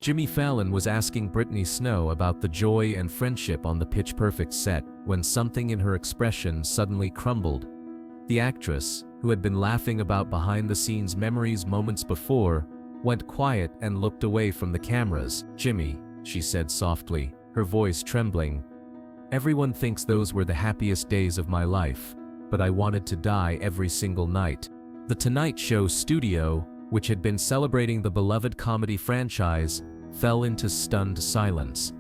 Jimmy Fallon was asking Brittany Snow about the joy and friendship on the Pitch Perfect set when something in her expression suddenly crumbled. The actress, who had been laughing about behind-the-scenes memories moments before, went quiet and looked away from the cameras. "Jimmy," she said softly, her voice trembling, "everyone thinks those were the happiest days of my life, but I wanted to die every single night." The Tonight Show studio, which had been celebrating the beloved comedy franchise, fell into stunned silence.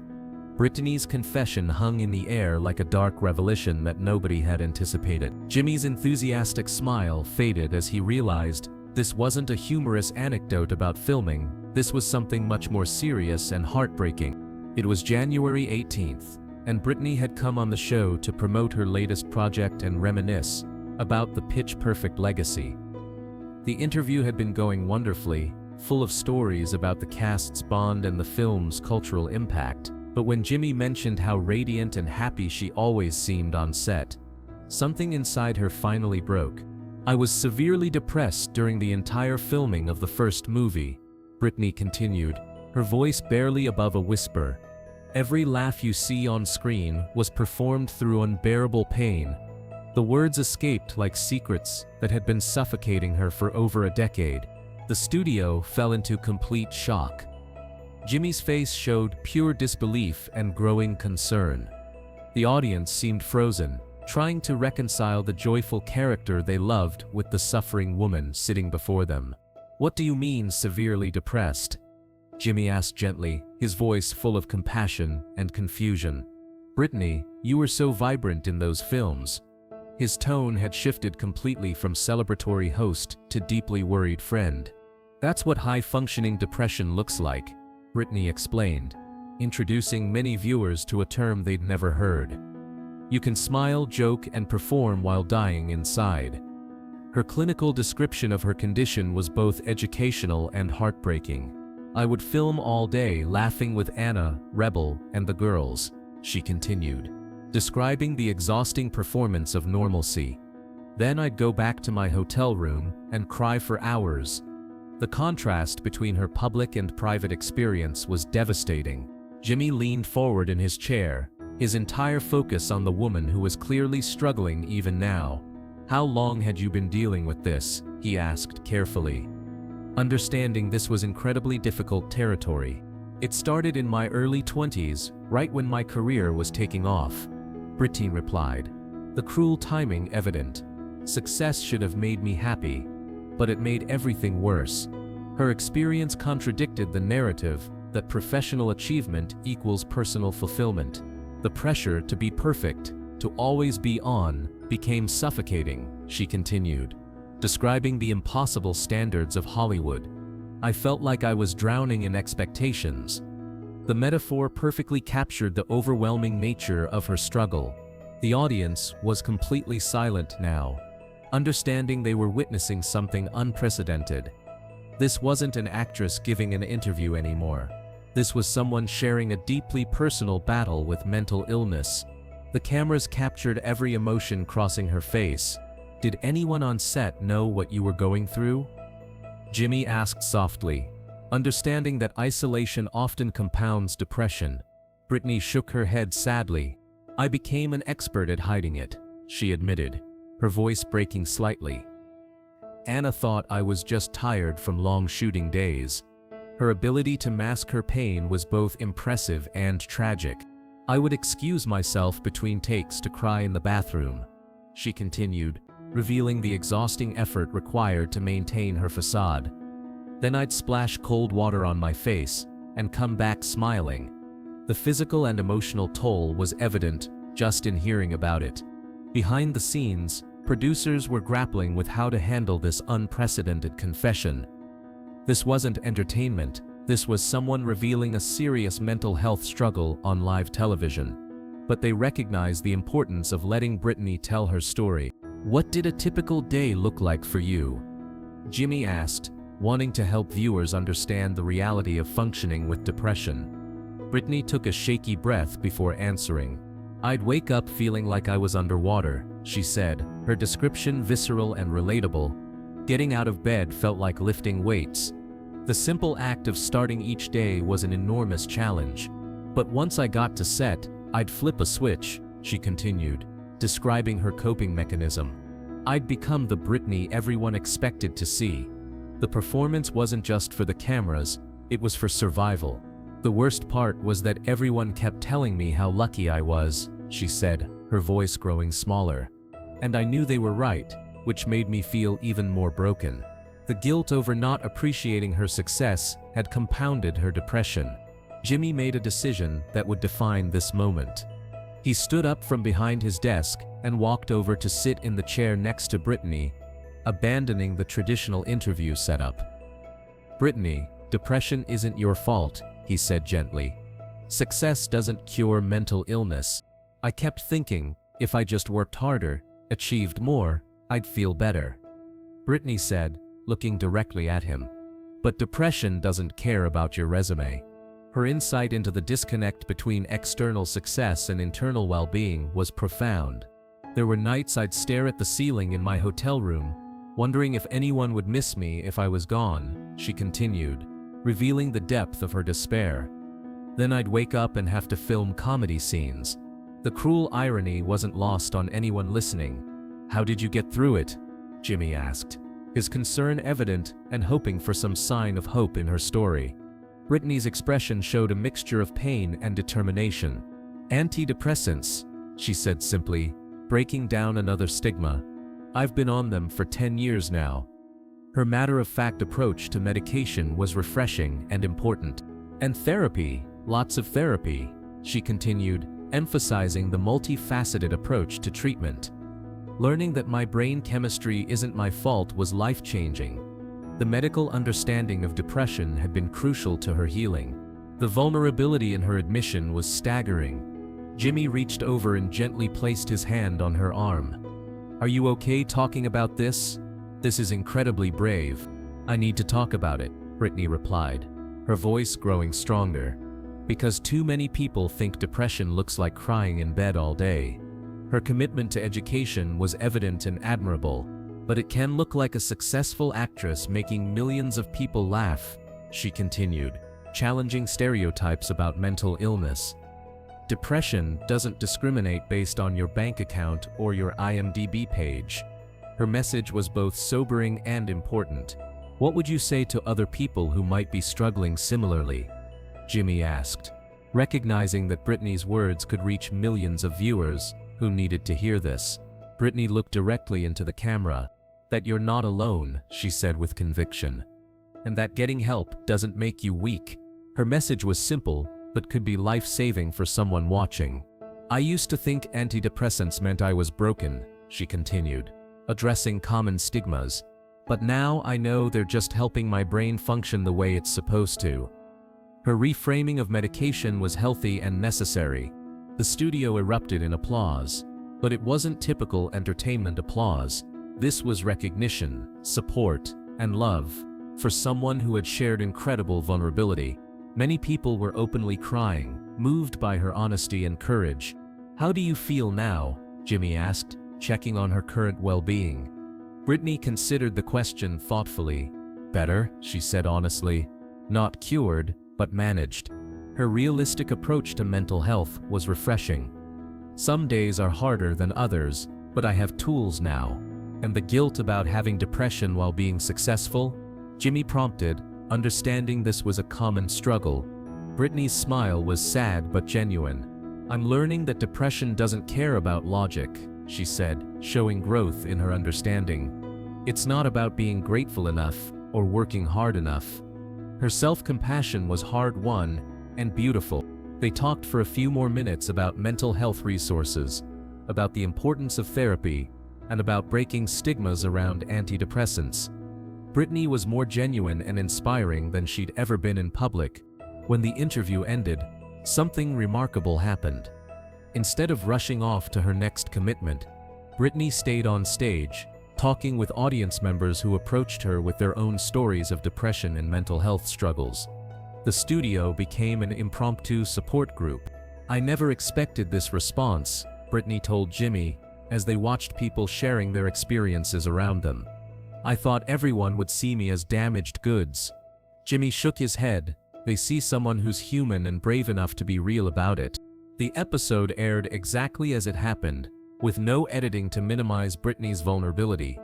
Brittany's confession hung in the air like a dark revelation that nobody had anticipated. Jimmy's enthusiastic smile faded as he realized this wasn't a humorous anecdote about filming, this was something much more serious and heartbreaking. It was January 18th, and Brittany had come on the show to promote her latest project and reminisce about the Pitch Perfect legacy. The interview had been going wonderfully, full of stories about the cast's bond and the film's cultural impact, but when Jimmy mentioned how radiant and happy she always seemed on set, something inside her finally broke. "I was severely depressed during the entire filming of the first movie," Brittany continued, her voice barely above a whisper. "Every laugh you see on screen was performed through unbearable pain." The words escaped like secrets that had been suffocating her for over a decade. The studio fell into complete shock. Jimmy's face showed pure disbelief and growing concern. The audience seemed frozen, trying to reconcile the joyful character they loved with the suffering woman sitting before them. "What do you mean, severely depressed?" Jimmy asked gently, his voice full of compassion and confusion. "Brittany, you were so vibrant in those films." His tone had shifted completely from celebratory host to deeply worried friend. "That's what high-functioning depression looks like," Brittany explained, introducing many viewers to a term they'd never heard. "You can smile, joke, and perform while dying inside." Her clinical description of her condition was both educational and heartbreaking. "I would film all day laughing with Anna, Rebel, and the girls," she continued, describing the exhausting performance of normalcy. "Then I'd go back to my hotel room and cry for hours." The contrast between her public and private experience was devastating. Jimmy leaned forward in his chair, his entire focus on the woman who was clearly struggling even now. "How long had you been dealing with this?" he asked carefully, understanding this was incredibly difficult territory. "It started in my early 20s, right when my career was taking off," Brittany replied, the cruel timing evident. "Success should have made me happy, but it made everything worse." Her experience contradicted the narrative that professional achievement equals personal fulfillment. The pressure to be perfect, to always be on, became suffocating, she continued, describing the impossible standards of Hollywood. "I felt like I was drowning in expectations." The metaphor perfectly captured the overwhelming nature of her struggle. The audience was completely silent now, understanding they were witnessing something unprecedented. This wasn't an actress giving an interview anymore. This was someone sharing a deeply personal battle with mental illness. The cameras captured every emotion crossing her face. "Did anyone on set know what you were going through?" Jimmy asked softly, understanding that isolation often compounds depression. Brittany shook her head sadly. "I became an expert at hiding it," she admitted, her voice breaking slightly. "Anna thought I was just tired from long shooting days." Her ability to mask her pain was both impressive and tragic. "I would excuse myself between takes to cry in the bathroom," she continued, revealing the exhausting effort required to maintain her facade. "Then I'd splash cold water on my face and come back smiling." The physical and emotional toll was evident just in hearing about it. Behind the scenes, producers were grappling with how to handle this unprecedented confession. This wasn't entertainment, this was someone revealing a serious mental health struggle on live television. But they recognized the importance of letting Brittany tell her story. "What did a typical day look like for you?" Jimmy asked, wanting to help viewers understand the reality of functioning with depression. Brittany took a shaky breath before answering. "I'd wake up feeling like I was underwater," she said, her description visceral and relatable. "Getting out of bed felt like lifting weights. The simple act of starting each day was an enormous challenge. But once I got to set, I'd flip a switch, she continued, describing her coping mechanism. I'd become the Brittany everyone expected to see. The performance wasn't just for the cameras, it was for survival. The worst part was that everyone kept telling me how lucky I was, she said, her voice growing smaller. And I knew they were right, which made me feel even more broken. The guilt over not appreciating her success had compounded her depression. Jimmy made a decision that would define this moment. He stood up from behind his desk and walked over to sit in the chair next to Brittany, abandoning the traditional interview setup. "Brittany, depression isn't your fault," he said gently. "Success doesn't cure mental illness. I kept thinking, if I just worked harder, achieved more, I'd feel better." Brittany said, looking directly at him. "But depression doesn't care about your resume." Her insight into the disconnect between external success and internal well-being was profound. "There were nights I'd stare at the ceiling in my hotel room, wondering if anyone would miss me if I was gone," she continued, revealing the depth of her despair. "Then I'd wake up and have to film comedy scenes." The cruel irony wasn't lost on anyone listening. "How did you get through it?" Jimmy asked, his concern evident and hoping for some sign of hope in her story. Brittany's expression showed a mixture of pain and determination. "Antidepressants," she said simply, breaking down another stigma. "I've been on them for 10 years now." Her matter-of-fact approach to medication was refreshing and important. "And therapy, lots of therapy," she continued, emphasizing the multifaceted approach to treatment. "Learning that my brain chemistry isn't my fault was life-changing." The medical understanding of depression had been crucial to her healing. The vulnerability in her admission was staggering. Jimmy reached over and gently placed his hand on her arm. "Are you okay talking about this? This is incredibly brave." "I need to talk about it," Brittany replied, her voice growing stronger. "Because too many people think depression looks like crying in bed all day." Her commitment to education was evident and admirable. "But it can look like a successful actress making millions of people laugh," she continued, challenging stereotypes about mental illness. "Depression doesn't discriminate based on your bank account or your IMDb page." Her message was both sobering and important. "What would you say to other people who might be struggling similarly?" Jimmy asked, recognizing that Brittany's words could reach millions of viewers who needed to hear this. Brittany looked directly into the camera. "That you're not alone," she said with conviction. "And that getting help doesn't make you weak." Her message was simple, but could be life-saving for someone watching. "I used to think antidepressants meant I was broken," she continued, addressing common stigmas. "But now I know they're just helping my brain function the way it's supposed to." Her reframing of medication was healthy and necessary. The studio erupted in applause. But it wasn't typical entertainment applause. This was recognition, support, and love. For someone who had shared incredible vulnerability, many people were openly crying, moved by her honesty and courage. "How do you feel now?" Jimmy asked, checking on her current well-being. Brittany considered the question thoughtfully. "Better," she said honestly. "Not cured, but managed." Her realistic approach to mental health was refreshing. "Some days are harder than others, but I have tools now." "And the guilt about having depression while being successful?" Jimmy prompted, understanding this was a common struggle. Brittany's smile was sad but genuine. "I'm learning that depression doesn't care about logic," she said, showing growth in her understanding. "It's not about being grateful enough or working hard enough." Her self-compassion was hard-won and beautiful. They talked for a few more minutes about mental health resources, about the importance of therapy, and about breaking stigmas around antidepressants. Brittany was more genuine and inspiring than she'd ever been in public. When the interview ended, something remarkable happened. Instead of rushing off to her next commitment, Brittany stayed on stage, talking with audience members who approached her with their own stories of depression and mental health struggles. The studio became an impromptu support group. "I never expected this response," Brittany told Jimmy, as they watched people sharing their experiences around them. "I thought everyone would see me as damaged goods." Jimmy shook his head. They see someone who's human and brave enough to be real about it. The episode aired exactly as it happened, with no editing to minimize Brittany's vulnerability.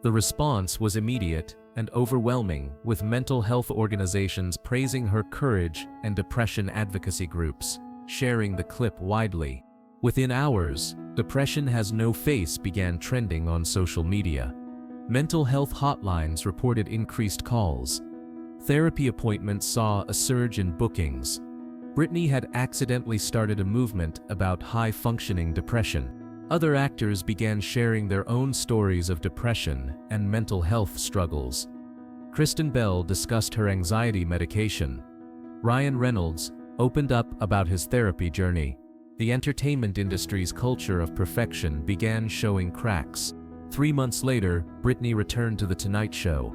The response was immediate and overwhelming, with mental health organizations praising her courage and depression advocacy groups sharing the clip widely. Within hours, "Depression Has No Face" began trending on social media. Mental health hotlines reported increased calls. Therapy appointments saw a surge in bookings. Brittany had accidentally started a movement about high-functioning depression. Other actors began sharing their own stories of depression and mental health struggles. Kristen Bell discussed her anxiety medication. Ryan Reynolds opened up about his therapy journey. The entertainment industry's culture of perfection began showing cracks. 3 months later, Brittany returned to The Tonight Show.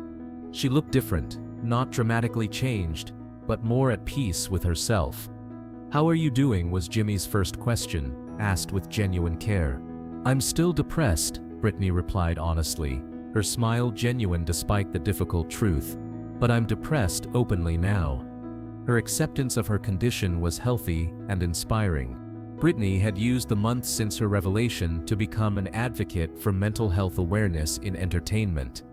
She looked different, not dramatically changed, but more at peace with herself. "How are you doing?" was Jimmy's first question, asked with genuine care. "I'm still depressed," Brittany replied honestly, her smile genuine despite the difficult truth. "But I'm depressed openly now." Her acceptance of her condition was healthy and inspiring. Brittany had used the months since her revelation to become an advocate for mental health awareness in entertainment.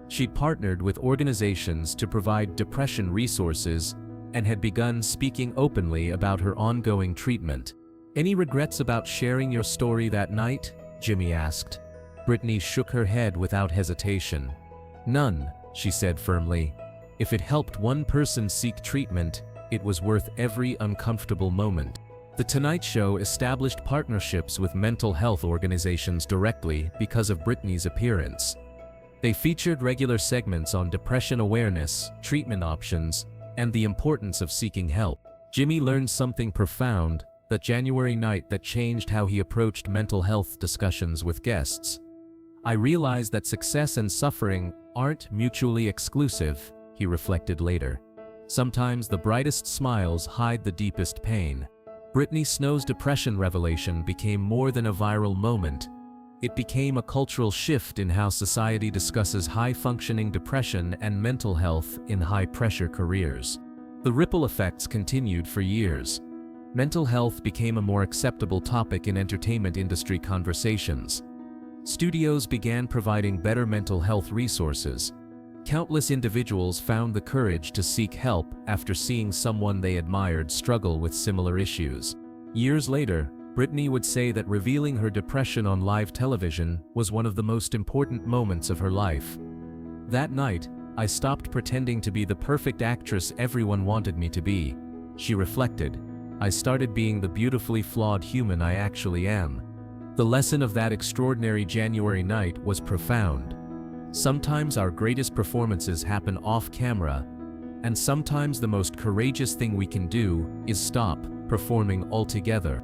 She'd partnered with organizations to provide depression resources and had begun speaking openly about her ongoing treatment. "Any regrets about sharing your story that night?" Jimmy asked. Brittany shook her head without hesitation. "None," she said firmly. "If it helped one person seek treatment, it was worth every uncomfortable moment." The Tonight Show established partnerships with mental health organizations directly because of Brittany's appearance. They featured regular segments on depression awareness, treatment options, and the importance of seeking help. Jimmy learned something profound that January night that changed how he approached mental health discussions with guests. "I realized that success and suffering aren't mutually exclusive," he reflected later. "Sometimes the brightest smiles hide the deepest pain." Brittany Snow's depression revelation became more than a viral moment. It became a cultural shift in how society discusses high-functioning depression and mental health in high-pressure careers. The ripple effects continued for years. Mental health became a more acceptable topic in entertainment industry conversations. Studios began providing better mental health resources. Countless individuals found the courage to seek help after seeing someone they admired struggle with similar issues. Years later, Brittany would say that revealing her depression on live television was one of the most important moments of her life. "That night, I stopped pretending to be the perfect actress everyone wanted me to be," she reflected. "I started being the beautifully flawed human I actually am." The lesson of that extraordinary January night was profound. Sometimes our greatest performances happen off camera, and sometimes the most courageous thing we can do is stop performing altogether.